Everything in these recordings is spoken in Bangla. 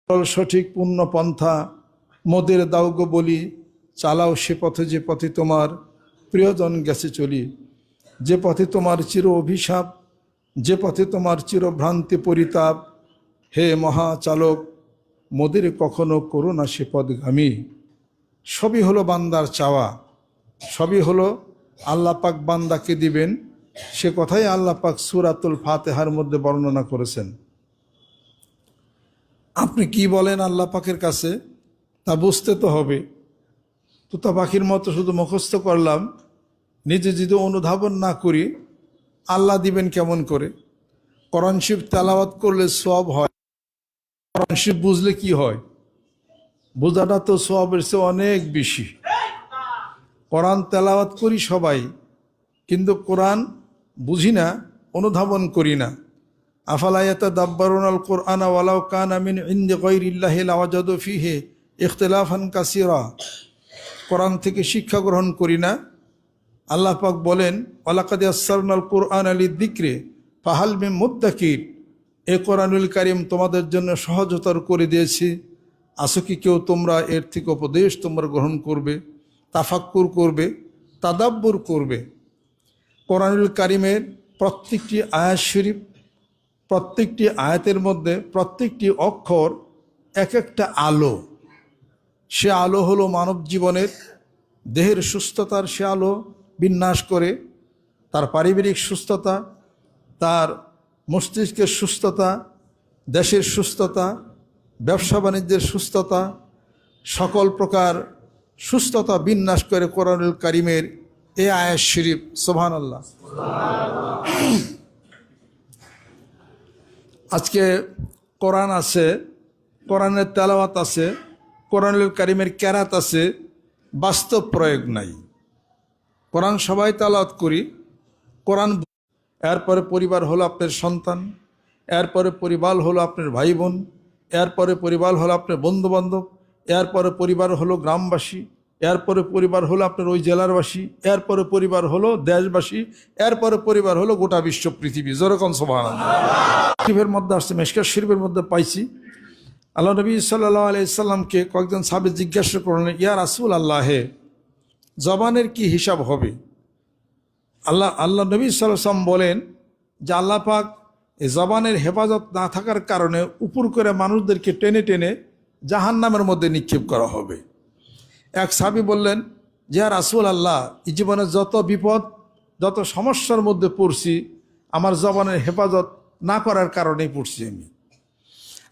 সঠিক পূর্ণ পন্থা মোদের দাও গো বলি, চালাও সে পথে যে পথে তোমার প্রিয়জন গেছে চলি। যে পথে তোমার চির অভিশাপ, যে পথে তোমার চিরভ্রান্তি পরিতাপ, হে মহাচালক মোদের কখনো করো না সে পথগামী। সবই হলো বান্দার চাওয়া, সবই হলো আল্লাহ পাক বান্দাকে দিবেন, সে কথাই আল্লাহ পাক সূরাতুল ফাতিহার মধ্যে বর্ণনা করেছেন। আপনি কি বলেন আল্লাহ পাকের কাছে তা বুঝতে তো হবে। তুতা পাখির মতো শুধু মুখস্থ করলাম, নিজে যদি অনুধাবন না করি আল্লাহ দিবেন কেমন করে? কোরআন শরীফ তেলাওয়াত করলে সওয়াব হয়, কোরআন শরীফ বুঝলে কি হয়? বোঝাটা তো সওয়াবের চেয়ে অনেক বেশি। কোরআন তেলাওয়াত করি সবাই, কিন্তু কোরআন বুঝি না, অনুধাবন করি না। আফালা ইয়াতাদাব্বারুনাল কুরআনা ওয়ালাউ কানা মিন ইনদি গায়রিল্লাহি লাওয়াজাদু ফীহি ইখতিলাফান কাসীরা। কোরআন থেকে শিক্ষা গ্রহণ করি না। আল্লাহ পাক বলেন ওয়ালাকাদ ইয়াসসারনাল কুরআনা লিযিকরি ফাহাল মিন মুদ্দাকির। এ কোরআনুল কারীম তোমাদের জন্য সহজতর করে দিয়েছি, আছো কি কেউ তোমরা এর থেকে উপদেশ তোমরা গ্রহণ করবে, তাফাক্কুর করবে, তাদাব্বুর করবে। কোরআনুল কারীমের প্রত্যেকটি আয়াত শরীফ, প্রত্যেকটি আয়াতের মধ্যে প্রত্যেকটি অক্ষর এক একটা আলো। সে আলো হলো মানব জীবনের, দেহের সুস্থতার সে আলো বিন্যাস করে, তার পারিবারিক সুস্থতা, তার মস্তিষ্কের সুস্থতা, দেশের সুস্থতা, ব্যবসা বাণিজ্যের সুস্থতা, সকল প্রকার সুস্থতা বিন্যাস করে কোরআনুল কারীমের এ আয়াত শরীফ। সুবহানাল্লাহ। আজকে কোরআন আছে, কোরআনের তেলাওয়াত আছে, কোরআনুল কারীমের কেরাত আছে, বাস্তব প্রয়োগ নাই। কোরআন সবাই তেলাওয়াত করি, কোরআন এরপরে পরিবার হলো আপনার সন্তান, এরপরে পরিবার হলো আপনার ভাই বোন, এরপরে পরিবার হলো আপনার বন্ধুবান্ধব, এরপরে পরিবার হলো গ্রামবাসী, এরপরে পরিবার হলো আপনার ওই জেলারবাসী, এরপরে পরিবার হলো দেশবাসী, এরপরে পরিবার হলো গোটা বিশ্ব পৃথিবী। যেরকম সুবহানাল্লাহ। শরীফের মধ্যে আসছে, মিশকাত শরীফের মধ্যে পাইছি, আল্লাহ নবী সাল্লাল্লাহু আলাইহি সাল্লামকে কয়েকজন সাহাবী জিজ্ঞাসা করলেন, ইয়া রাসূলুল্লাহ, হে জবানের কি হিসাব হবে? আল্লাহ নবী সাল্লাল্লাহু আলাইহি সাল্লাম বলেন যে আল্লাহ পাক এই জবানের হেফাজত না থাকার কারণে উপর করে মানুষদেরকে টেনে টেনে জাহান্নামের মধ্যে নিক্ষেপ করা হবে। এক সাহাবী বললেন যে ইয়া রাসূলুল্লাহ, এই জীবনে যত বিপদ, যত সমস্যার মধ্যে পড়ছি আমার জবানের হেফাজত না করার কারণেই পড়ছি আমি।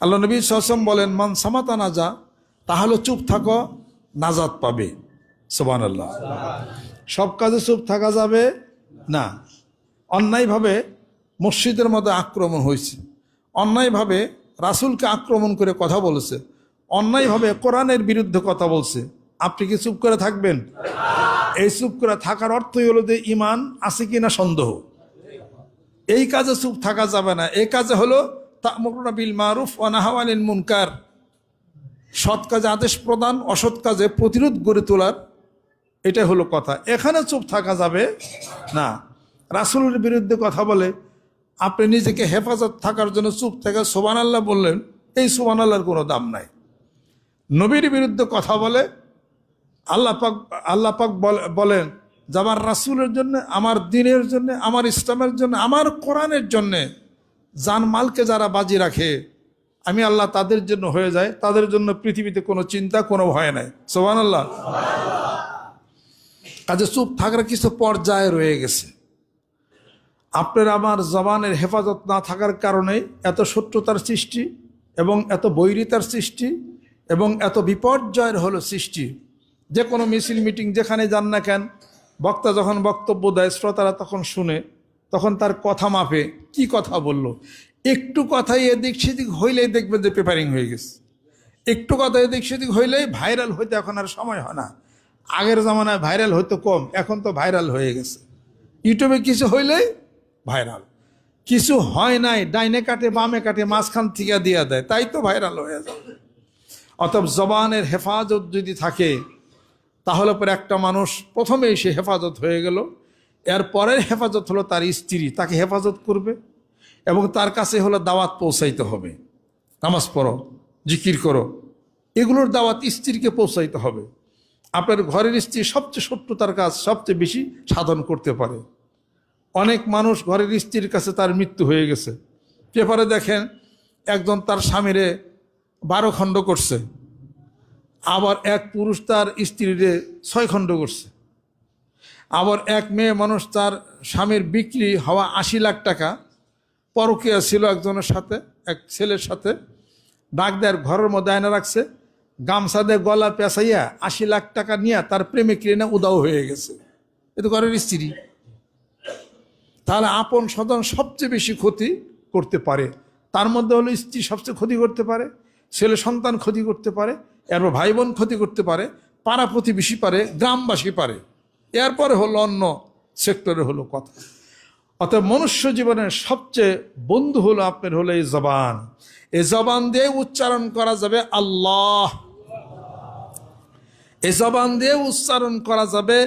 আল্লাহ নবী সাল্লাল্লাহু আলাইহি ওয়াসাল্লাম বলেন, মান সামাতা নাজা, তাহলে চুপ থাকো, নাজাত পাবে। সুবহানাল্লাহ। সব কাজে চুপ থাকা যাবে না। অন্যায়ভাবে মসজিদের মধ্যে আক্রমণ হয়েছে, অন্যায়ভাবে রাসূলকে আক্রমণ করে কথা বলেছে, অন্যায়ভাবে কোরআনের বিরুদ্ধে কথা বলছে, আপনি কি চুপ করে থাকবেন? এই চুপ করে থাকার অর্থই হলো যে ইমান আছে কিনা সন্দেহ। এই কাজে চুপ থাকা যাবে না। এই কাজে হলো তা'মুরুনা বিল মারুফ ওয়া নাহাউনা আনিল মুনকার, সৎ কাজে আদেশ প্রদান, অসৎ কাজে প্রতিরোধ গড়ে তোলার, এটাই হলো কথা। এখানে চুপ থাকা যাবে না। রাসূলের বিরুদ্ধে কথা বলে আপনি নিজেকে হেফাজত থাকার জন্য চুপ থেকে সুবহানাল্লাহ বললেন, এই সুবহানাল্লাহর কোনো দাম নাই। নবীর বিরুদ্ধে কথা বলে আল্লাহ পাক বলেন যে আমার রাসূলের জন্য, আমার দ্বীনের জন্য, আমার ইসলামের জন্য, আমার কোরআনের জন্য জানমালকে যারা বাজি রাখে আমি আল্লাহ তাদের জন্য হয়ে যায়, তাদের জন্য পৃথিবীতে কোনো চিন্তা, কোনো ভয় নাই। সুবহানাল্লাহ। কাজে চুপ থাকার কিছু পর্যায়ে রয়ে গেছে। আপনার আমার জবানের হেফাজত না থাকার কারণে এত শত্রুতার সৃষ্টি এবং এত বৈরিতার সৃষ্টি এবং এত বিপর্যয়ের হলো সৃষ্টি। যে কোনো মিছিল মিটিং যেখানে যান না কেন, বক্তা যখন বক্তব্য দেয় শ্রোতারা তখন শুনে, তখন তার কথা মাপে কি কথা বলল। একটু কথাই এদিক সেদিক হইলেই দেখবেন যে পেপারিং হয়ে গেছে। একটু কথা এদিক সেদিক হইলেই ভাইরাল হইতে এখন আর সময় হয় না। আগের জামানায় ভাইরাল হইতো কম, এখন তো ভাইরাল হয়ে গেছে। ইউটিউবে কিছু হইলেই ভাইরাল, কিছু হয় নাই ডাইনে কাটে বামে কাটে মাঝখান থেকে দিয়ে দেয়, তাই তো ভাইরাল হয়ে যাবে। অতএব জবানের হেফাজত যদি থাকে তাহলে পরে একটা মানুষ প্রথমেই সে হেফাজত হয়ে গেল। এর পরের হেফাজত হলো তার স্ত্রী, তাকে হেফাজত করবে এবং তার কাছে হলো দাওয়াত পৌঁছাইতে হবে। নামাজ পড়ো, জিকির করো, এগুলোর দাওয়াত স্ত্রীকে পৌঁছাইতে হবে। আপনার ঘরের স্ত্রী সবচেয়ে শত্রুতার কাজ সবচেয়ে বেশি সাধন করতে পারে। অনেক মানুষ ঘরের স্ত্রীর কাছে তার মৃত্যু হয়ে গেছে। পেপারে দেখেন একজন তার স্বামীরে 12 খণ্ড করছে, আবার এক পুরুষ তার স্ত্রীরে 6 খণ্ড করছে। আবার এক মেয়ে মানুষ তার স্বামীর বিক্রি হওয়া 80 লাখ টাকা পরকীয়া ছিল একজনের সাথে, এক ছেলের সাথে, ডাক দেয়ার ঘরের মধ্যে আয়না রাখছে, গামছা দিয়ে গলা পেঁচাইয়া 80 লাখ টাকা নিয়ে তার প্রেমিক রেনা উদাও হয়ে গেছে। এ তো ঘরের স্ত্রী। তাহলে আপন স্বজন সবচেয়ে বেশি ক্ষতি করতে পারে। তার মধ্যে হলো স্ত্রী সবচেয়ে ক্ষতি করতে পারে, ছেলে সন্তান ক্ষতি করতে পারে, এরপর ভাই বোন ক্ষতি করতে পারে, পাড়া প্রতিবেশী পারে, গ্রামবাসী পারে, এরপরে হলো অন্য সেক্টরে হলো কথা। অর্থাৎ মনুষ্য জীবনের সবচেয়ে বন্ধু হলো আপনার হলো এই জবান। এই জবান দিয়ে উচ্চারণ করা যাবে আল্লাহ, এই জবান দিয়ে উচ্চারণ করা যাবে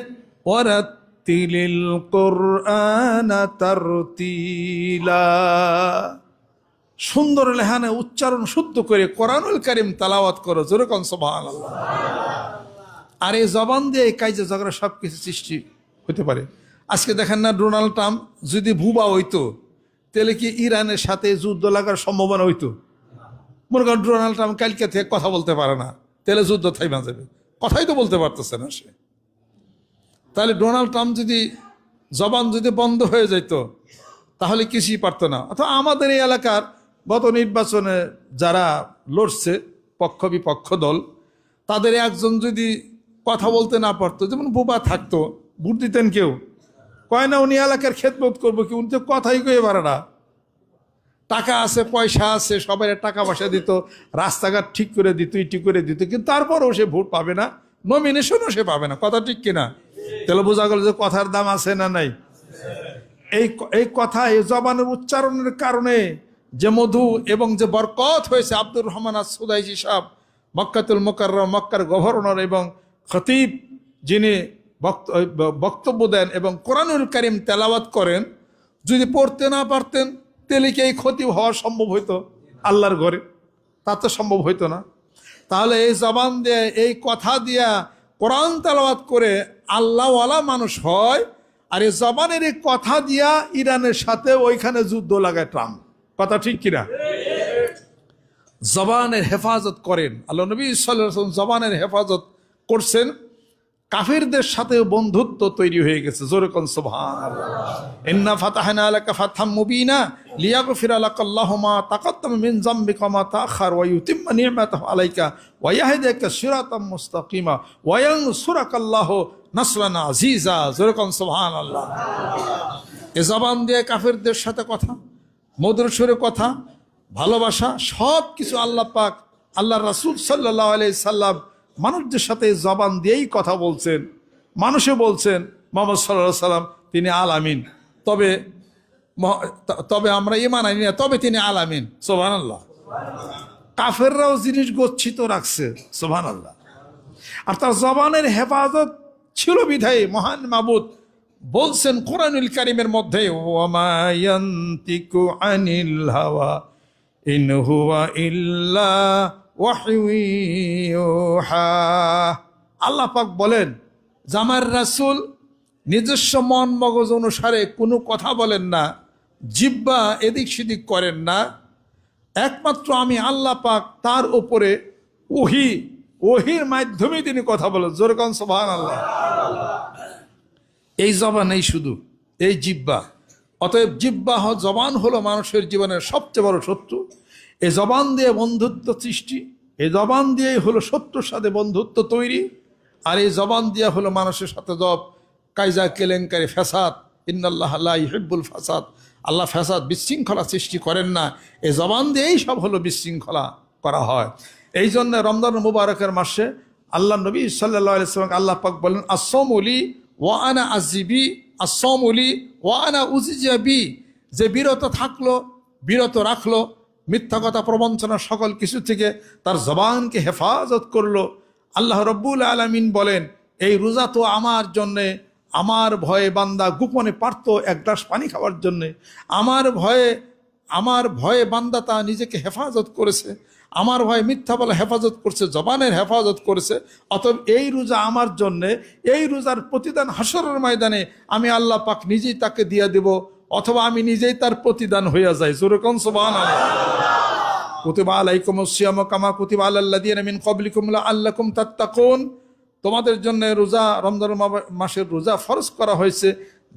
ওয়ারাত্তিলিল কুরআনা তারতিলা। সুন্দর লেহানে উচ্চারণ শুদ্ধ করে কোরআনুল কারীম তেলাওয়াত করো, জোরে কোন সুবহানাল্লাহ। আর এই জবান দিয়ে এই কাজে ঝগড়া সব কিছু সৃষ্টি হতে পারে। আজকে দেখেন না, ডোনাল্ড ট্রাম্প যদি বুবা হইতো তাহলে কি ইরানের সাথে যুদ্ধ লাগার সম্ভাবনা হইতো? মনে করেন ডোনাল্ড ট্রাম্প কালকে থেকে কথা বলতে পারে না, তাহলে যুদ্ধ থাইমা যাবে। কথাই তো বলতে পারতেছে না সে। তাহলে ডোনাল্ড ট্রাম্প যদি জবান যদি বন্ধ হয়ে যেত তাহলে কিছুই পারতো না। অথবা আমাদের এই এলাকার গত নির্বাচনে যারা লড়ছে পক্ষ বিপক্ষ দল, তাদের একজন যদি কথা বলতে না পারতো, যেমন বোবা থাকতো, ভোট দিতেন কেউ? কয় না উনি এলাকার খেদমত করবো কি, উনি তো কথাই কয়ে পারে না। টাকা আছে, পয়সা আছে, সবাই টাকা পয়সা দিত, রাস্তাঘাট ঠিক করে দিত, ইটি করে দিত, কিন্তু তারপরেও সে ভোট পাবে না, নমিনেশনও সে পাবে না। কথা ঠিক কিনা? তাহলে বোঝা গেল যে কথার দাম আছে না নাই। এই কথা, এই জবানের উচ্চারণের কারণে যে মধু এবং যে বরকত হয়েছে। আব্দুর রহমান আস-সুদাইসি সাহেব, মক্কাতুল মুকাররম, মক্কার গভর্নর এবং খতিব, যিনি বক্তব্য দেন এবং কোরআনুল কারীম তেলাওয়াত করেন, যদি পড়তে না পারতেন তাহলে কি এই ক্ষতি হওয়া সম্ভব হইতো আল্লাহর ঘরে? তা তো সম্ভব হইতো না। তাহলে এই জবান দিয়ে, এই কথা দিয়া কোরআন তেলাওয়াত করে আল্লাহওয়ালা মানুষ হয়। আর এই জবানের এই কথা দিয়া ইরানের সাথে ওইখানে যুদ্ধ লাগায় ট্রাম্প। কথা ঠিক কিনা? জবানের হেফাজত করেন আল্লাহ নবী সাল্লাল্লাহু আলাইহি ওয়াসাল্লাম, জবানের হেফাজত করছেন। কাফিরদের সাথে বন্ধুত্ব তৈরি হয়ে গেছে, জোরে কোন সুবহানাল্লাহ। ইন্না ফাতাহনা লাকা ফাতহাম মুবিনা লিয়াগফিরা লাকাল্লাহু মা তাকাদ্দামা মিন যামবিকা মা তাআখার ওয়া ইউতিম্মা নি'মাতাহু আলাইকা ওয়া ইয়াহদিয়াকা সিরাতাম মুস্তাকিমা ওয়া ইয়ানসুরাকাল্লাহু নাসরান আজিজা, জোরে কোন সুবহানাল্লাহ। এ জবান দিয়ে কাফিরদের সাথে কথা, মধুর সুরে কথা, ভালোবাসা, সব কিছু আল্লাহ পাক, আল্লাহ রাসূল সাল্লাল্লাহু আলাইহি সাল্লাম মানুষদের সাথে জবান দিয়েই কথা বলছেন। মানুষে বলছেন মুহাম্মদ সাল্লাল্লাহু আলাইহি সাল্লাম তিনি আল আমিন, তবে আমরা ঈমান আনি না, তবে তিনি আল আমিন। সুবহানাল্লাহ। কাফেররাও জিনিস গচ্ছিত রাখছে, সুবহানাল্লাহ। আর তার জবানের হেফাজত ছিল বিধায় মহান মাবুদ বলছেন কোরআনুল কারীমের মধ্যে, ওয়ামা ইয়ানতিকু আনিল হাওয়া ইন হুয়া ইল্লা আল্লাহ পাক বলেন যে আমার রাসূল নিজস্ব মন মগজ অনুসারে কোনো কথা বলেন না, জিহ্বা এদিক সেদিক করেন না। একমাত্র আমি আল্লাহ পাক তার উপরে ওহির মাধ্যমে তিনি কথা বলেন, জোরে কোন সুবহানাল্লাহ। এই জবান, এই শুধু এই জিহ্বা। অতএব জিহ্বা জবান হলো মানুষের জীবনের সবচেয়ে বড় শত্রু। এই জবান দিয়ে বন্ধুত্ব সৃষ্টি, এই জবান দিয়েই হলো শত্রুর সাথে বন্ধুত্ব তৈরি। আর এই জবান দিয়ে হলো মানুষের সাথে কায়জা, কেলেঙ্কারি, ফ্যাসাদ। ইন্নাল্লাহ লা ইউহিব্বুল ফাসাদ, আল্লাহ ফ্যাসাদ, বিশৃঙ্খলা সৃষ্টি করেন না। এই জবান দিয়েই সব হলো বিশৃঙ্খলা করা হয়। এই জন্য রমজান মুবারকের মাসে আল্লাহ নবী সাল্লাল্লাহু আলাইহি ওয়াসাল্লাম আল্লাহ পাক বলেন, আসসামুলি ওয়া আনা আজিবি, আসসামুলি ওয়া আনা উজিজাবি। যে বিরত থাকলো, বিরত রাখলো মিথ্যা কথা, প্রবঞ্চনা, সকল কিছু থেকে তার জবানকে হেফাজত করলো। আল্লাহ রব্বুল আলামিন বলেন, এই রোজা তো আমার জন্যে, আমার ভয়ে বান্দা গোপনে পারত এক গ্লাস পানি খাওয়ার জন্যে, আমার ভয়ে বান্দা তা নিজেকে হেফাজত করেছে। আমার ভাই মিথ্যা বলে হেফাজত করছে, জবানের হেফাজত করেছে, অতএব এই রোজা আমার জন্যে, এই রোজার প্রতিদান হাসরের ময়দানে আমি আল্লাহ পাক নিজেই তাকে দিয়ে দেব, অথবা আমি নিজেই তার প্রতিদান হইয়া যাই। জোরে কোন সুবহানাল্লাহ। কুতিবা আলাইকুমুস সিয়ামু কামা কুতিবা আলাল লাযিনা মিন ক্বাবলিকুম লাআল্লাকুম তাত্তাকুন, তোমাদের জন্য রোজা, রমজান মাসের রোজা ফরজ করা হয়েছে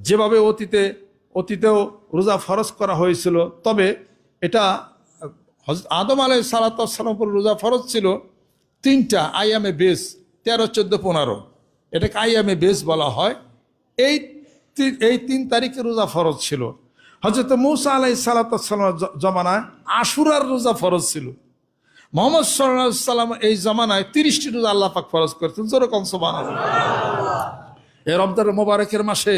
যেভাবে অতীতেও রোজা ফরজ করা হয়েছিল। তবে এটা আদম আলাইহিস সালাম উপর রোজা ফরজ ছিল 3টা আইয়ামে বেস, 13, 14, 15, এটাকে আইয়ামে বেস বলা হয়। এই 3 তারিখে রোজা ফরজ ছিল। হযরত মূসা আলাইহিস সালামের জমানায় আশুরার রোজা ফরজ ছিল। মুহাম্মদ সাল্লাল্লাহু আলাইহি সাল্লাম এই জমানায় 30টি রোজা আল্লাহ পাক ফরজ করেছেন। জোরে কোন সুবহানাল্লাহ। এই রমজান মুবারকের মাসে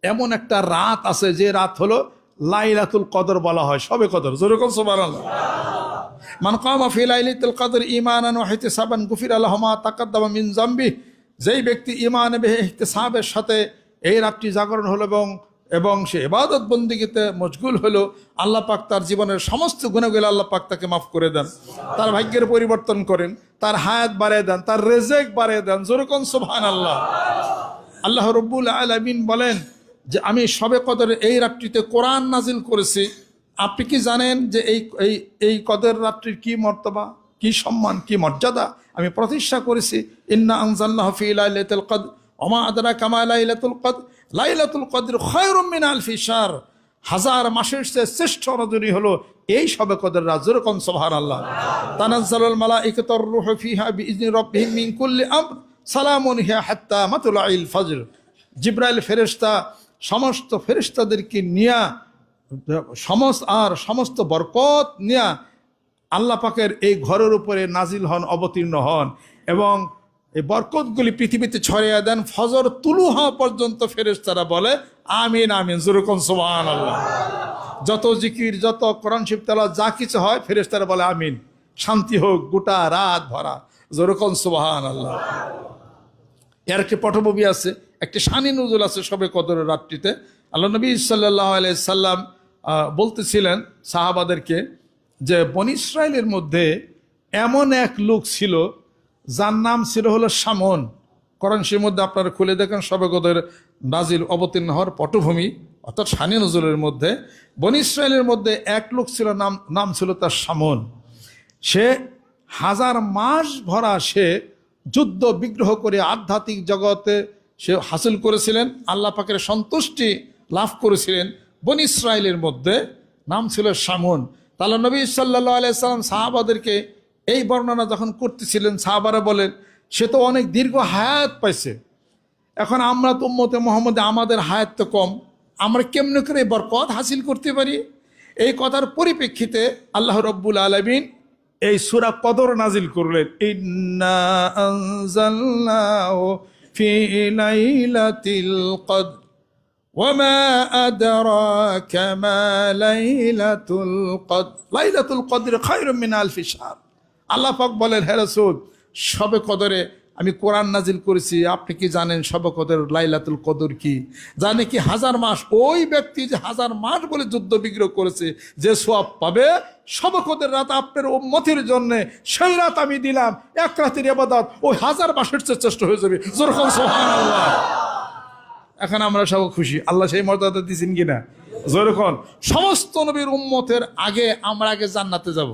এমন একটা রাত আছে যে রাত হলো লাইলাতুল কদর বলা হয়, শবে কদর। জোরে কোন সুবহানাল্লাহ। মান কামা ফি লাইলাতুল কদর ঈমানান ওয়া ইহতিসাবান গুফিরা লাহু মা তাকাদ্দামা মিন যামবিহি, যেই ব্যক্তি ঈমান এবং ইহতিসাবের সাথে এই রাতটি জাগরণ হলো এবং সে ইবাদত বন্দেগীতে মশগুল হলো, আল্লাহ পাক তার জীবনের সমস্ত গুনাহগুলো আল্লাহ পাক তাকে মাফ করে দেন, তার ভাগ্যের পরিবর্তন করেন, তার হায়াত বাড়িয়ে দেন, তার রিজিক বাড়িয়ে দেন। জোরে কোন সুবহানাল্লাহ। আল্লাহ রাব্বুল আলামিন বলেন যে আমি শবে কদরের এই রাতটিতে কোরআন নাজিল করেছি। আপনি কি জানেন যে এই কদর রাত্রির কি মর্তবা, কি সম্মান, কি মর্যাদা আমি প্রতিষ্ঠা করেছি? ইন্না আনজালনাহু ফি লাইলাতুল কদর ওয়া মা আদরাকা মা লাইলাতুল কদর লাইলাতুল কদর খায়রুম মিন আলফি শাহর, 1000 মাসের চেয়ে শ্রেষ্ঠ রজনী হলো এই শবে কদর রাত। জোরে কোন সুবহানাল্লাহ। তানাজ্জালুল মালাইকাতু ওয়ার রূহু ফিহা বিইজনি রাব্বিহিম মিন কুল্লি আমর সালামুন হিয়া হাত্তা মাতলাইল ফজর। জিবরাইল ফেরেশতা সমস্ত ফেরেশতাদেরকে নিয়ে সমস্ত বরকত নিয়ে আল্লাহ পাকের এই ঘরের উপরে নাজিল হন, অবতীর্ণ হন এবং এই বরকতগুলি পৃথিবীতে ছড়িয়ে দেন। ফজর তুলু হওয়া পর্যন্ত ফেরেশতারা বলে আমিন আমিন। জোরে কোন সুবহানাল্লাহ। যত জিকির, যত কোরআন শরীফ তেলাওয়াত, যা কিছু হয় ফেরেশতারা বলে আমিন, শান্তি হোক গোটা রাত ভরা। জোরে কোন সুবহানাল্লাহ। এর একটি পটভূমি আছে, একটি শানি নুজুল আছে শবে কদরের রাত্রিতে। আল্লাহ নবী সাল্লাল্লাহু আলাইহি সাল্লাম বলতেছিলেন সাহাবাদেরকে যে বনী ইসরাইলের মধ্যে এমন এক লোক ছিল যার নাম ছিল হলো শামন। কোরআন শরীফের মধ্যে আপনারা খুলে দেখেন শবে কদর নাজিল অবতীর্ণ হওয়ার পটভূমি অর্থাৎ শানি নজরুলের মধ্যে বনী ইসরাইলের মধ্যে এক লোক ছিল, নাম ছিল তার শামন। সে 1000 মাস ভরা সে যুদ্ধ বিগ্রহ করে আধ্যাত্মিক জগতে সে হাসিল করেছিলেন, আল্লাহ পাকের সন্তুষ্টি লাভ করেছিলেন। বনী ইসরাইলের মধ্যে নাম ছিল শামন। তাহলে নবী সাল্লাল্লাহু আলাইহি সাল্লাম সাহাবাদেরকে এই বর্ণনা যখন করতেছিলেন, সাহাবারা বলেন সে তো অনেক দীর্ঘ হায়াত পাইছে, এখন আমরা তো উম্মতে মুহাম্মদে আমাদের হায়াত তো কম, আমরা কেমনে করে বরকত হাসিল করতে পারি? এই কথার পরিপ্রেক্ষিতে আল্লাহ রাব্বুল আলামিন এই সূরা কদর নাজিল করলেন। ইন্না আনজালনাহু ফি লাইলাতিল কদর ওয়া মা আদরাকা মা লাইলাতুল কদর লাইলাতুল কদর খায়রুম মিন আলফি শাহর। আল্লাহ পাক বলেন, হে রাসূল, শবে কদরে আমি কোরআন নাজিল করেছি, আপনি কি জানেন শবে কদর লাইলাতুল কদর কি? জানে কি 1000 মাস? ওই ব্যক্তি যে 1000 মাস বলে যুদ্ধ বিগ্রহ করেছে যে সওয়াব পাবে, শবে কদর রাত আপনার উম্মতের জন্য সেই রাত আমি দিলাম, এক রাতের ইবাদত ওই 1000 মাসের চেয়ে শ্রেষ্ঠ হয়ে যাবে। জোরে বলুন সুবহানাল্লাহ। এখন আমরা সব খুশি, আল্লাহ সেই মর্যাদা দিয়েছেন কিনা? জোরে বলুন। সমস্ত নবীর উম্মতের আগে আমরা আগে জান্নাতে যাব,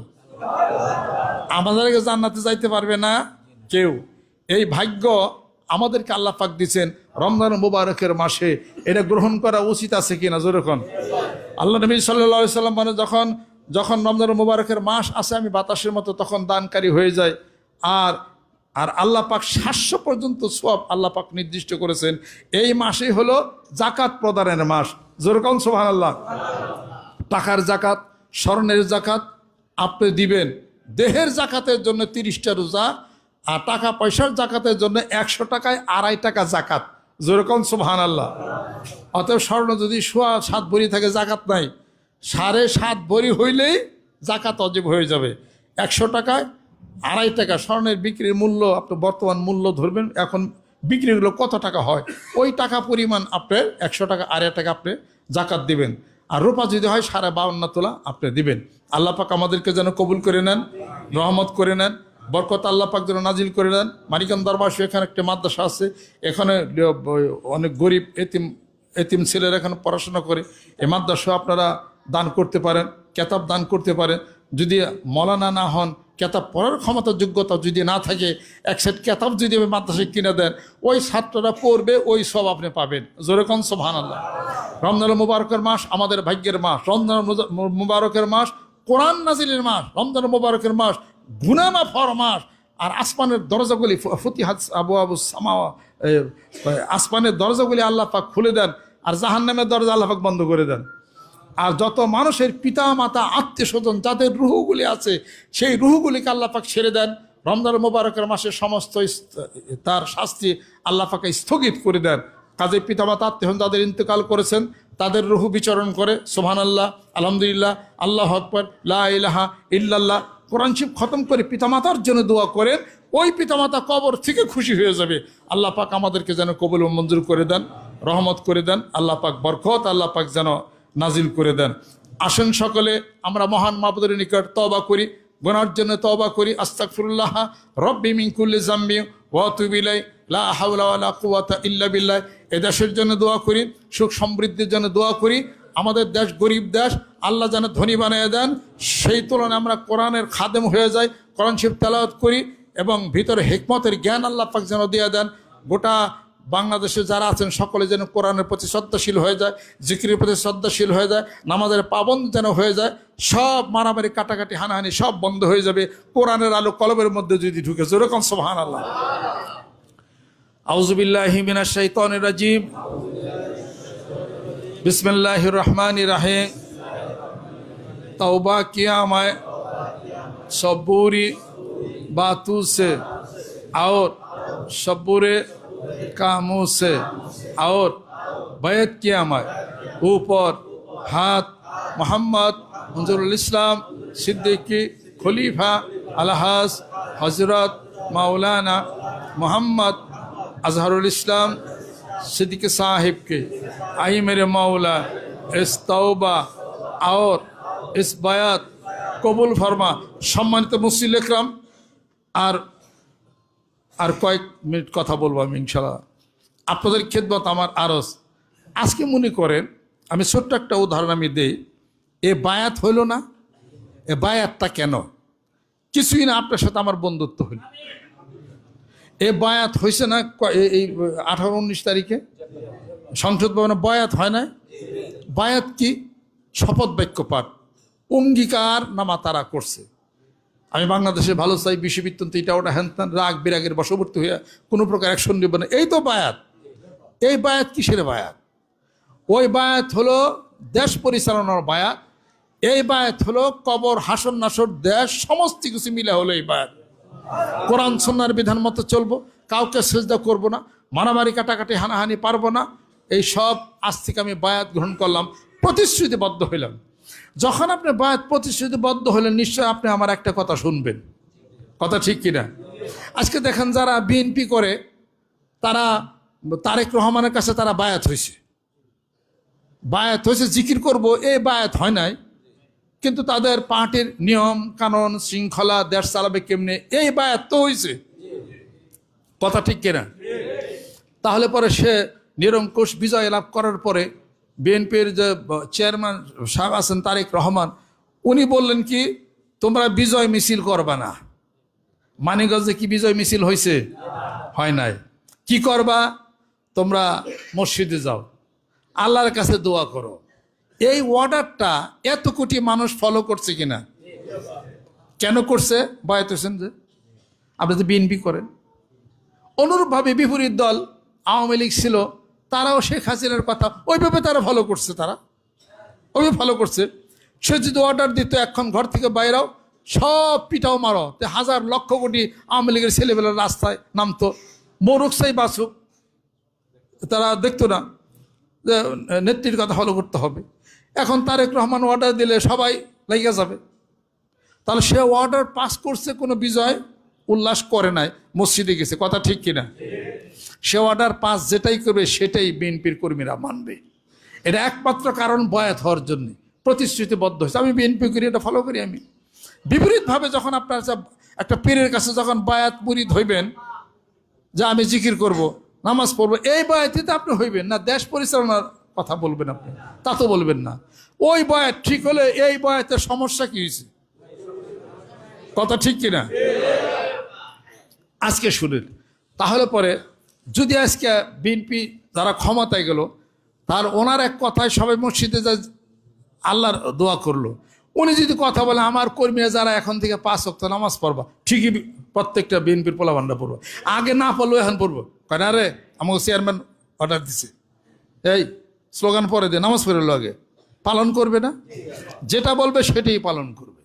আমাদের আগে জান্নাতে যাইতে পারবে না কেউ। এই ভাগ্য আমাদেরকে আল্লাহ পাক দিয়েছেন রমজান মুবারকের মাসে, এটা গ্রহণ করা উচিত আছে কিনা? জোরে বলুন। আল্লাহ নবী সাল্লাল্লাহু আলাইহি সাল্লাম মানে যখন রমজান মুবারকের মাস আসে আমি বাতাসের মতো তখন দানকারী হয়ে যায়। আর আল্লাহ পাক 700 পর্যন্ত সওয়াব আল্লাহ পাক নির্দিষ্ট করেছেন। এই মাসেই হলো জাকাত প্রদানের মাস। জোরে বলুন সুবহানাল্লাহ। টাকার জাকাত, স্বর্ণের জাকাত আপনি দিবেন। দেহের জাকাতের জন্য 30টা রোজা, আর টাকা পয়সার জাকাতের জন্য 100 টাকায় 2.5 টাকা জাকাত। জোরে বলুন সুবহানাল্লাহ। অতএব স্বর্ণ যদি 7.5 ভরি থাকে জাকাত নাই, 7.5 ভরি হইলেই জাকাত ওয়াজিব হয়ে যাবে। 100 টাকায় 2.5 টাকা স্বর্ণের বিক্রির মূল্য, আপনি বর্তমান মূল্য ধরবেন, এখন বিক্রিগুলো কত টাকা হয়, ওই টাকা পরিমাণ আপনার 100 টাকা 2.5 টাকা আপনি জাকাত দিবেন। আর রূপা যদি হয় 52.5 তোলা আপনি দিবেন। আল্লাহ পাক আমাদেরকে যেন কবুল করে নেন। রহমত করে নেন, বরকত আল্লাহ পাক যেন নাজিল করে দেন। মানিকান দরবার এখানে একটা মাদ্রাসা আছে, এখানে অনেক গরিব এতিম ছেলেরা এখানে পড়াশোনা করে। এই মাদ্রাসা আপনারা দান করতে পারেন, কেতাব দান করতে পারেন। যদি মৌলানা না হন, কেতাব পড়ার ক্ষমতা যোগ্যতা যদি না থাকে, এক সেট কেতাব যদি আমি মাদ্রাসায় কিনে দেন, ওই ছাত্ররা পড়বে, ওই সব আপনি পাবেন। যেরকম সুবহানাল্লাহ। রমজান মুবারকের মাস আমাদের ভাগ্যের মাস। রমজান মুবারকের মাস কোরআন নাজিলের মাস। রমজান মুবারকের মাস গুনাহ মাফ হওয়ার মাস। আর আসমানের দরজাগুলি ফতিহাত আবু সামাওয়া, আসমানের দরজাগুলি আল্লাহ পাক খুলে দেন, আর জাহান্নামের দরজা আল্লাহ পাক বন্ধ করে দেন। আর যত মানুষের পিতা মাতা আত্মীয় স্বজন যাদের রুহগুলি আছে, সেই রুহগুলিকে আল্লাহ পাক ছেড়ে দেন। রমজান মুবারকের মাসে সমস্ত তার শাস্তি আল্লাহ পাকে স্থগিত করে দেন। কাজে পিতা মাতা আত্মীয় যাদের ইন্তেকাল করেছেন তাদের রুহু বিচরণ করে। সুবহানাল্লাহ, আলহামদুলিল্লাহ, আল্লাহু আকবার, লা ইলাহা ইল্লাল্লাহ কোরআন শরীফ খতম করে পিতামাতার জন্য দোয়া করেন। ওই পিতামাতা কবর থেকে খুশি হয়ে যাবে। আল্লাহ পাক আমাদেরকে যেন কবুল ও মঞ্জুর করে দেন, রহমত করে দেন। আল্লাহ পাক বরকত আল্লাহ পাক যেন নাজিল করে দেন। আসেন সকলে আমরা মহান মাবুদের নিকট তওবা করি, গুনার জন্য তওবা করি। আস্তাগফিরুল্লাহ রব্বি মিন কুল্লি যামবি ওয়া আতুবু ইলাইহি লা হাওলা ওয়ালা কুওয়াতা ইল্লা বিল্লাহ। এ দেশের জন্য দোয়া করি, সুখ সমৃদ্ধির জন্য দোয়া করি। আমাদের দেশ গরিব দেশ, আল্লাহ যেন ধনী বানিয়ে দেন। সেই তুলনায় আমরা কোরআনের খাদেম হয়ে যাই, কোরআন শরীফ তেলাওয়াত করি এবং ভিতরে হিকমতের জ্ঞান আল্লাহ পাক যেন দিয়ে দেন। গোটা বাংলাদেশে যারা আছেন সকলে যেন কোরআনের প্রতি শ্রদ্ধাশীল হয়ে যায়, জিকিরের প্রতি শ্রদ্ধাশীল হয়ে যায়, নামাজের পাবন্দ যেন হয়ে যায়। সব মারামারি কাটাকাটি হানাহানি সব বন্ধ হয়ে যাবে কোরআনের আলো কলবের মধ্যে যদি ঢুকে। যেরকম সুবহানাল্লাহ। আউযু বিল্লাহি মিনাশ শাইতানির রাজিম। बिस्मिल्लाहिर रहमानिर रहीम। तौबा किया मैं सबूरी बातों से और सबूरे कामों से, और बैत किया मैं ऊपर हाथ मोहम्मद मंजूरुल इस्लाम सिद्दीकी खलीफा अलहाज हजरत मौलाना मोहम्मद अजहरुल इस्लाम सिद्दीक साहिब के। आई मेरे मौला इस तौबा और इस बयात কবুল ফরমা। সম্মানিত মুসলিম ইকরাম, আর কয়েক মিনিট কথা বলবো আমি ইনশাআল্লাহ। আপনাদের খেদমত আমার আরজ। আজকে মনে করেন আমি ছোট্ট একটা উদাহরণ আমি দেই। এ বায়াত হইল না, এ বায়াতটা কেন? কিছুই না, আপনার সাথে আমার বন্ধুত্ব হইল। এ বায়াত হয়েছে না এই 18-19 তারিখে সংসদ ভবনে বয়াত হয় না? বায়াত কি? শপথ বাক্য পাঠ, অঙ্গীকার নামা তারা করছে। আমি বাংলাদেশে ভালো চাই, বিশ্ববিদ্যালয় এটা ওটা হ্যান রাগ বিরাগের বশবর্তী হয়ে কোনো প্রকার অ্যাকশন নেব না, এই তো বায়াত। এই বায়াত কিসের বায়াত? ওই বায়াত হলো দেশ পরিচালনার বায়াত। এই বায়াত হলো কবর হাসন নাসর দেশ সমস্ত কিছু মিলে হলো এই বায়াত। কোরআন সুন্নাহর বিধান মতো চলবো, কাউকে সেজদা করব না, মারামারি কাটাকাটি হানাহানি পারবো না। এই সব আজ থেকে আমি বায়াত গ্রহণ করলাম, প্রতিশ্রুতিবদ্ধ হইলাম। যখন আপনি বায়াত প্রতিশ্রুতিবদ্ধ হলেন, নিশ্চয় আপনি আমার একটা কথা শুনবেন। কথা ঠিক কিনা? আজকে দেখেন যারা বিএনপি করে, তারা তারেক রহমানের কাছে তারা বায়াত হয়েছে, জিকির করব, এই বায়াত হয় নাই। কিন্তু তাদের পার্টির নিয়ম কানুন শৃঙ্খলা দেশ চালাবে কেমনে, এই বায়াত তো হয়েছে। কথা ঠিক কিনা? তাহলে পরে সে নিরঙ্কুশ বিজয় লাভ করার পরে বিএনপির যে চেয়ারম্যান সাহেব আছেন তারেক রহমান, উনি বললেন কি, তোমরা বিজয় মিছিল করবা না। মানিকগঞ্জে কি বিজয় মিছিল হয়েছে? হয় নাই। কি করবা? তোমরা মসজিদে যাও, আল্লাহর কাছে দোয়া করো। এই অর্ডারটা এত কোটি মানুষ ফলো করছে কিনা? কেন করছে? বায়াত হোসেন যে আপনি তো বিএনপি করেন। অনুরূপভাবে বিপরীত দল আওয়ামী লীগ ছিল, তারাও শেখ হাসিনার কথা ওইভাবে তারা ফলো করছে, ওইভাবে ফলো করছে। সে যদি অর্ডার দিত এখন ঘর থেকে বাইরেও সব পিটাও মারো, হাজার লক্ষ কোটি আওয়ামী লীগের ছেলেবেলার রাস্তায় নামতো, মরুক চাই বাসুক, তারা দেখতো না যে নেত্রীর কথা ফলো করতে হবে। এখন তারেক রহমান অর্ডার দিলে সবাই লেগে যাবে। তাহলে সে অর্ডার পাস করছে, কোনো বিজয় উল্লাস করে নাই, মসজিদে গেছে। কথা ঠিক কিনা? সে অর্ডার পাস যেটাই করবে সেটাই বিএনপির কর্মীরা মানবে। এটা একমাত্র কারণ বয়াত হওয়ার জন্য প্রতিশ্রুতিবদ্ধ হয়েছে। আমি বিএনপি করি, এটা ফলো করি আমি। বিপরীতভাবে যখন আপনার একটা পীরের কাছে যখন বায়াত মুরিদ হইবেন যে আমি জিকির করব, নামাজ পড়বো, এই বায়াতিতে আপনি হইবেন না, দেশ পরিচালনার কথা বলবেন আপনি, তা তো বলবেন না। ওই বায়াত ঠিক হলে এই বায়াতের সমস্যা কি হয়েছে? কথা ঠিক কিনা? আজকে শুনেন, তাহলে পরে যদি আজকে বিএনপি যারা ক্ষমতায় গেল, তার ওনার এক কথায় সবাই মসজিদে যা আল্লাহর দোয়া করলো, উনি যদি কথা বলে আমার কর্মীরা যারা এখন থেকে 5 ওয়াক্ত নামাজ পড়বা, ঠিকই প্রত্যেকটা বিএনপির পোলাপানরা পড়বো, আগে না পড়লেও এখন পড়বো, কেন আরে আমাকে চেয়ারম্যান অর্ডার দিছে, এই স্লোগান পরে দিয়ে নামাজ পড়ে আগে পালন করবে না? যেটা বলবে সেটাই পালন করবে।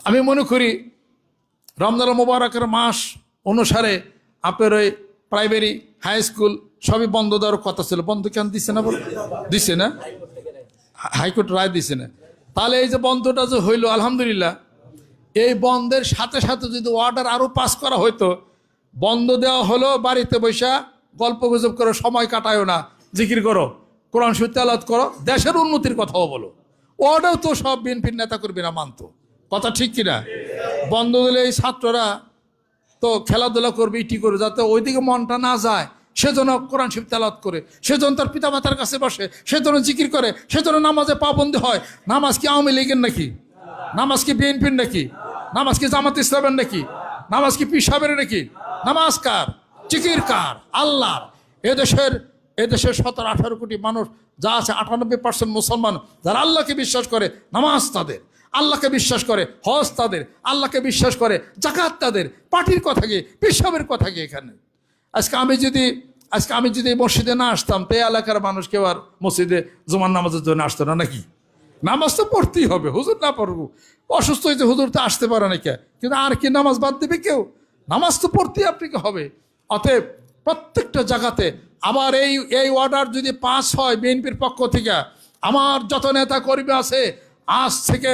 আমি মনে করি রমজান মোবারকের মাস অনুসারে আপনার ওই প্রাইমারি হাই স্কুল সবই বন্ধ দেওয়ার কথা ছিল, বন্ধ কেন দিচ্ছে না? দিচ্ছে না, হাইকোর্ট রায় দিচ্ছে না। তাহলে এই যে বন্ধটা যে হইল, আলহামদুলিল্লাহ, এই বন্ধের সাথে সাথে যদি অর্ডার আরও পাস করা হইতো, বন্ধ দেওয়া হলো, বাড়িতে বৈশা গল্প গুজব করো, সময় কাটায়ও না, জিকির করো, কোরআন শরীফ তেলাওয়াত করো, দেশের উন্নতির কথাও বলো, ওটাও তো সব বিএনপির নেতা কর্মীরা মানতো। কথা ঠিক কিনা? বন্ধ দিলে এই ছাত্ররা তো খেলাধুলা করবে, ইটি করবে, যাতে ওইদিকে মনটা না যায়, সেজন্য কোরআন শরীফ তেলাওয়াত করে, সেজন্য তার পিতামাতার কাছে বসে, সেজন্য জিকির করে, সেজন্য নামাজে পাবন্দি হয়। নামাজ কি আওয়ামী লীগের নাকি? নামাজ কি বিএনপির নাকি? নামাজ কি জামাত ইসলামের নাকি? নামাজ কি পীর সাহেবের নাকি? নামাজ কার? জিকির কার? আল্লাহর। এদেশের 17-18 কোটি মানুষ যা আছে, 98% মুসলমান যারা আল্লাহকে বিশ্বাস করে, নামাজ তাদের, আল্লাহকে বিশ্বাস করে, হজ তাদের, আল্লাহকে বিশ্বাস করে, জাকাত তাদের, পার্টির কথা গিয়ে, পীর সাহেবের কথা গিয়ে এখানে। আজকে আমি যদি মসজিদে না আসতাম, তো এই এলাকার মানুষ কেউ আর মসজিদে জুমার নামাজের জন্য আসতো না নাকি? নামাজ তো পড়তেই হবে, হুজুর না পড়বো, অসুস্থ হয়েছে হুজুর তো আসতে পারে না কে, কিন্তু আর কি নামাজ বাদ দেবে কেউ? নামাজ তো পড়তেই আপনাকে হবে। অতএব প্রত্যেকটা জায়গাতে আবার এই অর্ডার যদি পাস হয় বিএনপির পক্ষ থেকে, আমার যত নেতা কর্মী আছে, আজ থেকে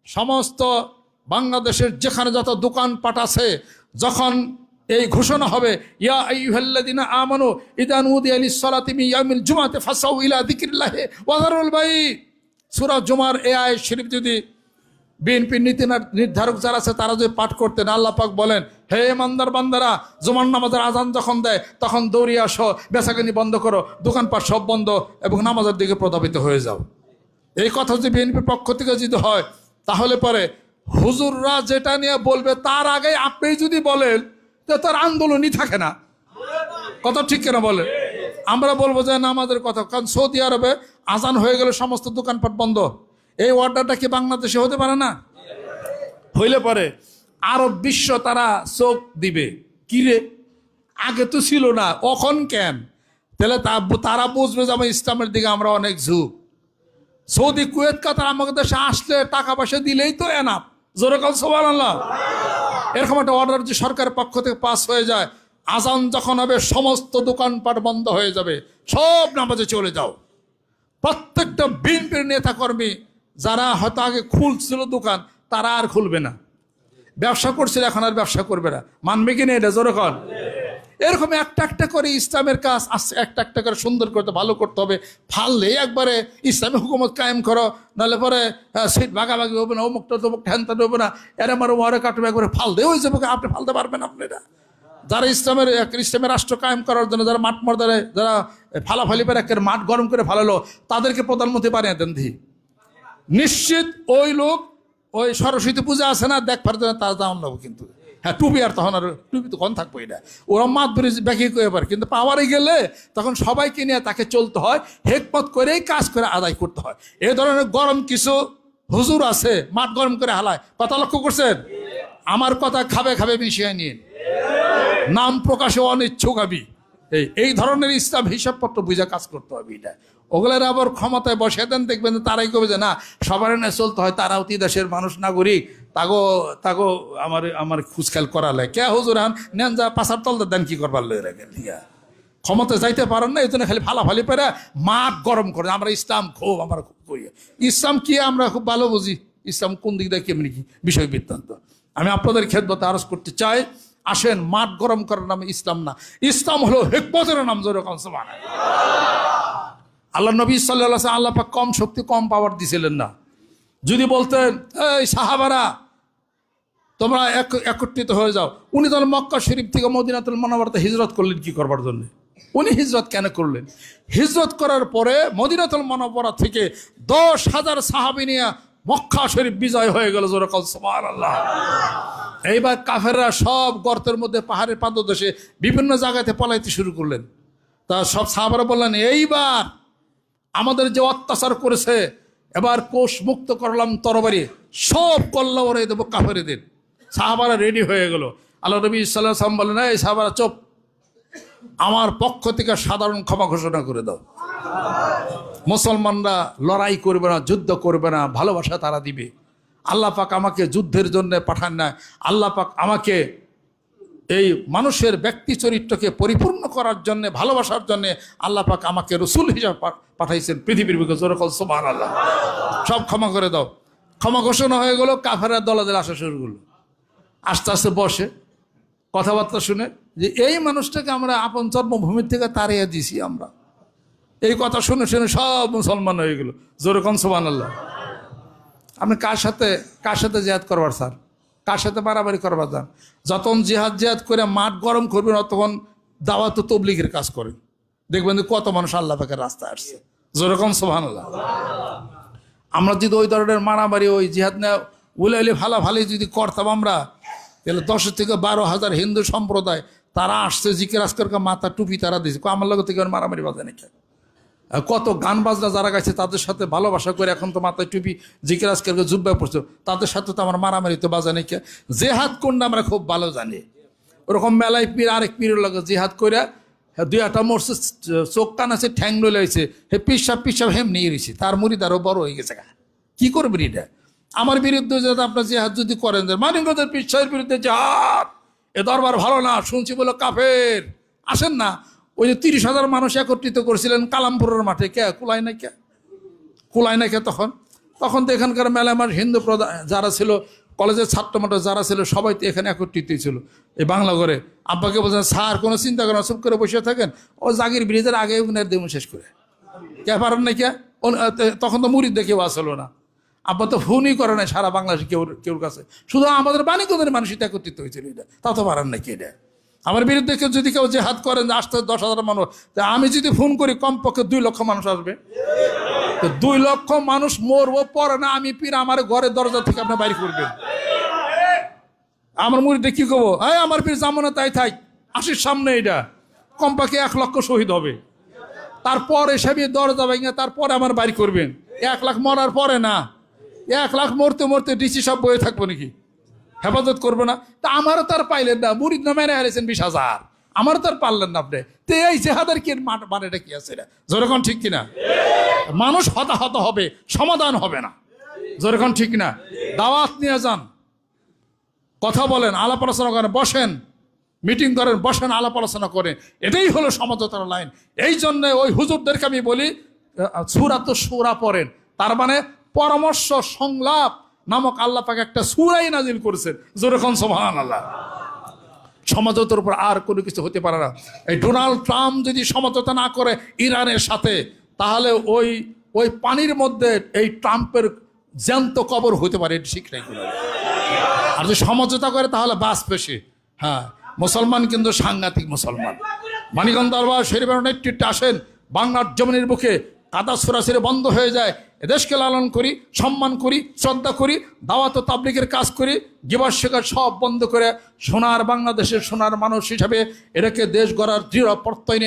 সমস্ত বাংলাদেশের যেখানে যত দোকানপাট আছে, যখন এই ঘোষণা হবে, ইয়া আইয়ুহাল্লাযীনা আমানু ইযা নুদিয়া লিস-সালাতি মিন ইয়াউমিল জুমআতি ফাসাউ ইলা যিকরিল্লাহি ওয়া যারুল বাই। সূরা জুমার এই আয়াত শরীফ যদি বিএনপির নীতি নির্ধারক যারা আছে তারা যদি পাঠ করতেন, আল্লাহ পাক বলেন, হে ইমানদার বান্দারা, জুমার নামাজের আজান যখন দেয় তখন দৌড়িয়ে আসো, বেচাকেনি বন্ধ করো, দোকানপাট সব বন্ধ, এবং নামাজের দিকে প্রধাবিত হয়ে যাও। এই কথা যদি বিএনপির পক্ষ থেকে যদি হয়, তাহলে পরে হুজুররা যেটা নিয়ে বলবে তার আগে আপনি যদি বলেন, তো তার আন্দোলনই থাকে না। কথা ঠিক কেন বলেন? আমরা বলবো যে নামাজের কথা, কারণ সৌদি আরবে আজান হয়ে গেলে সমস্ত দোকানপাট বন্ধ। এই অর্ডারটা কি বাংলাদেশে হতে পারে না? হইলে পরে আরব বিশ্ব তারা চোখ দিবে, কিরে আগে তো ছিল না, কখন কেন? তাহলে তারা বুঝবে যে আমার ইসলামের দিকে আমরা অনেক ঝুঁক। সৌদি, কুয়েত, কাতার আমাদের দেশে আসলে টাকা পয়সা দিলেই তো এনাফ। জোরে কাল সুবহানাল্লাহ। এরকম একটা অর্ডার যে সরকারের পক্ষ থেকে পাস হয়ে যায়, আজান যখন হবে সমস্ত দোকানপাট বন্ধ হয়ে যাবে, সব নামাজে চলে যাও। প্রত্যেকটা বিএনপির নেতা কর্মী যারা হয়তো আগে খুলছিল দোকান, তারা আর খুলবে না। ব্যবসা করছিল, এখন আর ব্যবসা করবে না। মানবে কিনা এটা? জোরে কর। এরকম একটা একটা করে ইসলামের কাজ আসছে, একটা একটা করে সুন্দর করতে, ভালো করতে হবে। ফাললে একবারে ইসলামী হুকুমত কায়েম করো, নাহলে পরে সিট ভাগাভাগি হবে না, অমুকটা তমুকটা হ্যান তা হবে না, এর আমার ওয়ারে কাটবে, একবারে ফালদে হয়ে যাবে। আপনি ফালতে পারবেন? আপনারা যারা ইসলামের রাষ্ট্র কায়েম করার জন্য যারা মাঠ মর্দারে যারা ফালাফালি করে একের মাঠ গরম করে ফালালো, তাদেরকে প্রধানমন্ত্রী বানিয়ে দেন দি। নিশ্চিত ওই লোক ওই সরস্বতী পূজা আছে না, দেখবার জন্য তারা দাম নেবো, কিন্তু হ্যাঁ টুপি আর তখন আর টুপি তো কম থাকবো, এটা ওরা মাত ধরে ব্যাখ্যা করে পারে, কিন্তু পাওয়ারে গেলে তখন সবাইকে নিয়ে তাকে চলতে হয়, হেকমত করেই কাজ করে আদায় করতে হয়। এই ধরনের গরম কিছু হুজুর আছে, মাঠ গরম করে হালায়। কথা লক্ষ্য করছেন? আমার কথা খাবে মিশিয়ে নিয়ে, নাম প্রকাশে অনিচ্ছুক আমি। এই ধরনের ইসলাম হিসাবপত্র বুঝে কাজ করতে হবে। এটা ওগুলোর আবার ক্ষমতায় বসে দেন, দেখবেন তারাই কবে যে না সবার না চলতে হয়, তারাও দেশের মানুষ নাগরিক, তাগো আমার খুঁজখাল করালে কে হুজুর হান নেন যা পাশার তল দেন, কি করবার লয়ে রাখেন। ঠিক আছে, ক্ষমতায় যাইতে পারেন না, এই জন্য খালি ফালাফালি পেরে মাঠ গরম করে। আমরা ইসলাম আমরা খুব করি, ইসলাম কি আমরা খুব ভালো বুঝি, ইসলাম কোন দিক দিয়ে কেমনি কি বিষয় বৃত্তান্ত। আমি আপনাদের খেদমতে আরজ করতে চাই, আসেন, মাঠ গরম করার নামে ইসলাম না, ইসলাম হলো হিকমতের নাম। জোরে কোন সুবহানাল্লাহ। আল্লাহ নবী সাল্লাল্লাহু আলাইহি ওয়াসাল্লাম আল্লাহ পাক কম শক্তি কম পাওয়ার দিছিলেন না। যদি বলতেন এই সাহাবারা তোমরা একত্রিত হয়ে যাও, উনি তাহলে মক্কা শরীফ থেকে মদিনাতুল মুনাওয়ারাতে হিজরত করলেন কি করবার জন্য? উনি হিজরত কেন করলেন? হিজরত করার পরে মদিনাতুল মুনাওয়ারা থেকে 10,000 সাহাবী নিয়ে মক্কা শরীফ বিজয় হয়ে গেল। জোরে বলেন সুবহানাল্লাহ। এইবার কাফেররা সব গর্তের মধ্যে, পাহাড়ের পাদদেশে বিভিন্ন জায়গাতে পলাইতে শুরু করলেন। তা সব সাহাবারা বললেন, এইবার আমাদের যে অত্যাচার করেছে এবার কোষ মুক্ত করলাম তরবারি, সব কল্লা ওরে দেবো কাফেরদের। সাহাবারা রেডি হয়ে গেল। আল্লাহ নবী সাল্লাল্লাহু আলাইহি ওয়াসাল্লাম বললেন, এই সাহাবারা চুপ, আমার পক্ষ থেকে সাধারণ ক্ষমা ঘোষণা করে দাও। মুসলমানরা লড়াই করবে না, যুদ্ধ করবে না, ভালোবাসা তারা দিবে। আল্লাহ পাক আমাকে যুদ্ধের জন্য পাঠান না, আল্লাহ পাক আমাকে এই মানুষের ব্যক্তি চরিত্রকে পরিপূর্ণ করার জন্য, ভালোবাসার জন্য আল্লাহ পাক আমাকে রসুল হিসাবে পাঠাইছেন পৃথিবীর বুকে। জোরে বলেন সুবহানাল্লাহ। সব ক্ষমা করে দাও। ক্ষমা ঘোষণা হয়ে গেল। কাফেররা দলে দলে আসা শুরু করলো। আস্তে আস্তে বসে কথাবার্তা শুনে যে এই মানুষটাকে আমরা আপন জন্মভূমির থেকে তাড়িয়ে দিছি আমরা। এই কথা শুনে শুনে সব মুসলমান হয়ে গেল। জোরে বলেন সুবহানাল্লাহ। আপনি কার সাথে জিহাদ করবার স্যার? কার সাথে মারামারি করবার যান? যখন জিহাদ করে মাঠ গরম করবেন তখন দাওয়াত তবলিগের কাজ করেন, দেখবেন যে কত মানুষ আল্লাহ পাকের রাস্তায় আসছে। জোরে বলেন সুবহানাল্লাহ। আমরা যদি ওই ধরনের মারামারি, ওই জিহাদ না উলাইলে ভালাভালি যদি করতাম আমরা, তাহলে 10 থেকে 12,000 হিন্দু সম্প্রদায় তারা আসছে, জিকির আজকালকে মাথা টুপি তারা দিয়েছে। আমার লোক থেকে মারামারি বাজে নাকি? কত গান বাজনা যারা গাইছে তাদের সাথে ভালোবাসা করে এখন তো মাথায় টুপি জিকির আজকালকে জুব্বায় পড়ছে, তাদের সাথে তো আমার মারামারি তো বাজে নাকি? জেহাদ কোনটা আমরা খুব ভালো জানি। ওরকম মেলায় পীর আরেক পীরের লাগে জিহাদ করে 2-1টা মরছে, চোখ কান আছে, ঠ্যাং লইছে, হে পিসাব হেম নিয়ে রয়েছে, তার মুড়ি তারও বড় হয়ে গেছে। কি করবেন এটা? আমার বিরুদ্ধে যাতে আপনার জেহাদ যদি করেন, মানিকগঞ্জের পিসাবের বিরুদ্ধে জেহাদ, এ দরবার ভালো না, শুনছি বলে কাফের, আসেন না। ওই যে 30,000 মানুষ একত্রিত করেছিলেন কালামপুরের মাঠে, কুলায় না কে তখন তো এখানকার মেলা আমার হিন্দু প্রধান যারা ছিল, কলেজের ছাত্রমাত্র যারা ছিল সবাই তো এখানে একত্রিত ছিল এই বাংলা ঘরে। আব্বাকে বলছেন, স্যার কোনো চিন্তা করেন, চুপ করে বসে থাকেন, ও জাগির ব্রিজের আগে উনার দেবো শেষ করে কে পারেন না কে। তখন তো মুড়িদ দেখেও আসলো না। আব্বা তো ফোনই করে নাই সারা বাংলাদেশে কেউর কাছে, শুধু আমাদের বাণীগঞ্জের মানুষ একত্রিত হয়েছিল। এটা তা তো পারেন নাকি? এটা আমার বিরুদ্ধে যদি কেউ জেহাদ করেন, আসতে 10,000 মানুষ, তা আমি যদি ফোন করি কমপক্ষে 2 লক্ষ মানুষ আসবে। 2 লক্ষ মানুষ মরবো পরে না, আমি পীর আমার ঘরের দরজা থেকে আপনি বাইরে করবেন। আমার মুরিদে কি করবো? আমার পীর জামানা তাই থাক, আসির সামনে এটা কমপক্ষে 1 লক্ষ শহীদ হবে, তারপর এসে দরজা ভেঙে তারপরে আমার বাড়ি করবেন। 1 লাখ মরার পরে না, 1 লাখ মরতে ডিসি সব বয়ে থাকবো নাকি? হেফাজত করবে না? তা আমারও তার পাইলেন না, মুরিদ না মেরে হারিয়েছেন 20,000, আমারও তার পারলেন না আপনি। তো এই জেহাদের কি মানেটা কি আছে? যেরকম ঠিক কিনা? মানুষ হতাহত হবে, সমাধান হবে না। যেরকম ঠিক না? দাওয়াত নিয়ে যান, কথা বলেন, আলাপ আলোচনা করেন, বসেন, মিটিং করেন, বসেন, আলাপ আলোচনা করেন, এটাই হলো সমঝোতার লাইন। এই জন্য ওই হুজুরদেরকে আমি বলি সূরা তো সূরা পড়েন, তার মানে পরামর্শ সংলাপ নামক আল্লাহ পাক একটা সূরাই নাজিল করেছেন। যেরকম সুবহানাল্লাহ। সমঝোতার উপর আর কোনো কিছু হতে পারে না। এই ডোনাল্ড ট্রাম্প যদি সমঝোতা না করে ইরানের সাথে, তাহলে ওই পানির মধ্যে এই ট্রাম্পের জ্যান্ত কবর হতে পারে, এটা ঠিক নাই। আর যদি সমঝোতা করে তাহলে বাস পেশে। হ্যাঁ, মুসলমান কিন্তু সাংঘাতিক মুসলমান। মানিকগঞ্জ দরবার শরীফের নেতৃত্বে আসেন, বাংলার জমিনের বুকে কাদা ছড়াছড়ি বন্ধ হয়ে যায়। এদেশকে লালন করি, সম্মান করি, শ্রদ্ধা করি, দাওয়াত ও তাবলীগের কাজ করি, গিবত শিকার সব বন্ধ করে সোনার বাংলাদেশের সোনার মানুষ হিসাবে এটাকে দেশ গড়ার দৃঢ় প্রত্যয়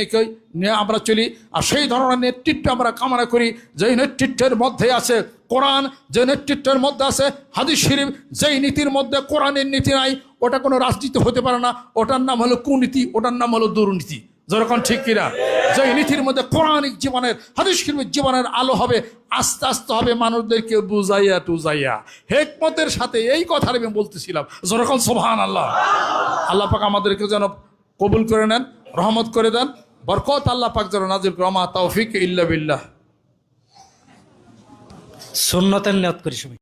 নিয়ে আমরা চলি। আর সেই ধরনের নেতৃত্ব আমরা কামনা করি, যেই নেতৃত্বের মধ্যে আছে কোরআন, যে নেতৃত্বের মধ্যে আছে হাদিস শরীফ, যেই নীতির মধ্যে কোরআনের নীতি নাই, ওটা কোনো রাজনীতি হতে পারে না। ওটার নাম হলো কুনীতি, ওটার নাম হলো দুর্নীতি। যেরকম ঠিক কিনা? যে নীতির মধ্যে কোরআনিক জীবনের, হাদিস শরীফের জীবনের আলো হবে, আস্তে আস্তে হবে মানুষদেরকে বুঝাইয়া টুজাইয়া হিকমতের সাথে। এই কথা আমি বলতেছিলাম। যেরকম সুবহানাল্লাহ। আল্লাহ পাক আমাদেরকে যেন কবুল করে নেন, রহমত করে দেন, বরকত আল্লাহ পাক যেন নাজিল করে। মা তৌফিক ইল্লা বিল্লাহ। সুন্নতের নিয়ত করি সবাই।